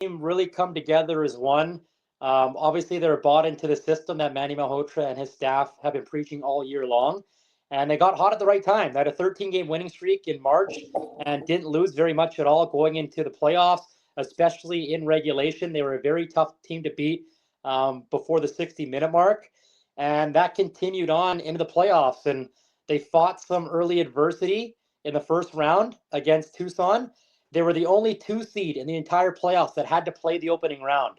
team really come together as one. Obviously, they're bought into the system that Manny Malhotra and his staff have been preaching all year long. And they got hot at the right time. They had a 13-game winning streak in March and didn't lose very much at all going into the playoffs, especially in regulation. They were a very tough team to beat before the 60-minute mark. And that continued on into the playoffs. And they fought some early adversity in the first round against Tucson. They were the only 2 seed in the entire playoffs that had to play the opening round.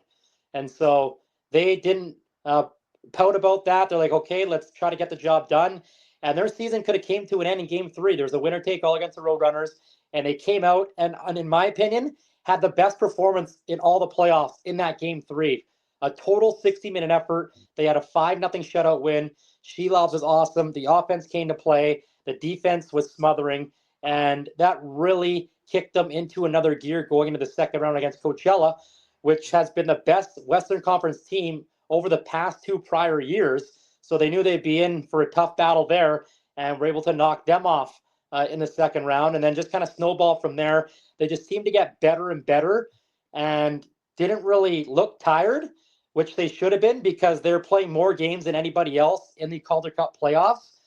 And so they didn't pout about that. They're like, okay, let's try to get the job done. And their season could have came to an end in game 3. There was a winner-take-all against the Roadrunners, and they came out and, in my opinion, had the best performance in all the playoffs in that game 3. A total 60-minute effort. They had a 5-0 shutout win. Shelovs was awesome. The offense came to play. The defense was smothering. And that really kicked them into another gear going into the second round against Coachella, which has been the best Western Conference team over the past 2 prior years. So they knew they'd be in for a tough battle there and were able to knock them off in the second round and then just kind of snowball from there. They just seemed to get better and better and didn't really look tired, which they should have been because they're playing more games than anybody else in the Calder Cup playoffs.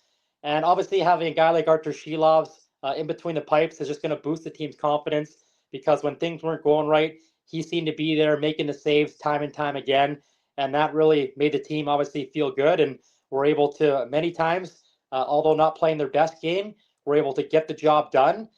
And obviously having a guy like Artur Shelovs in between the pipes is just going to boost the team's confidence because when things weren't going right, he seemed to be there making the saves time and time again. And that really made the team obviously feel good and were able to many times, although not playing their best game, were able to get the job done.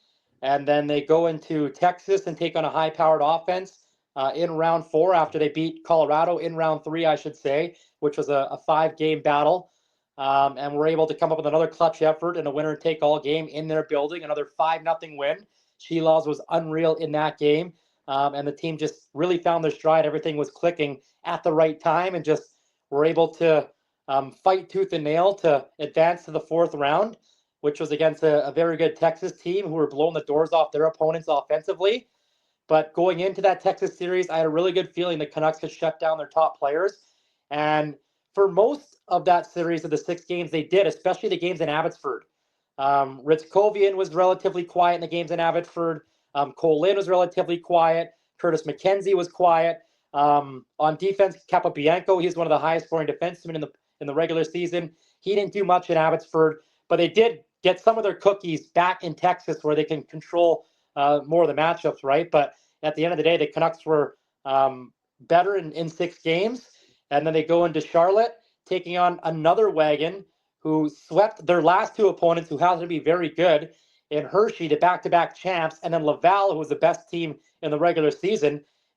And then they go into Texas and take on a high-powered offense in round 4 after they beat Colorado in round 3, I should say, which was a 5-game battle. And were able to come up with another clutch effort and a winner-take-all game in their building, another 5-0 win. Shelovs was unreal in that game. And the team just really found their stride. Everything was clicking at the right time and just were able to fight tooth and nail to advance to the 4th round, which was against a very good Texas team who were blowing the doors off their opponents offensively. But going into that Texas series, I had a really good feeling the Canucks could shut down their top players. And for most of that series of the 6 games, they did, especially the games in Abbotsford. Ritzkovian was relatively quiet in the games in Abbotsford. Cole Lynn was relatively quiet. Curtis McKenzie was quiet. On defense, Capobianco, he's one of the highest scoring defensemen in the regular season. He didn't do much in Abbotsford, but they did get some of their cookies back in Texas where they can control more of the matchups, right? But at the end of the day, the Canucks were better in 6 games. And then they go into Charlotte, taking on another wagon who swept their last 2 opponents who happened to be very good in Hershey, the back-to-back champs, and then Laval, who was the best team in the regular season.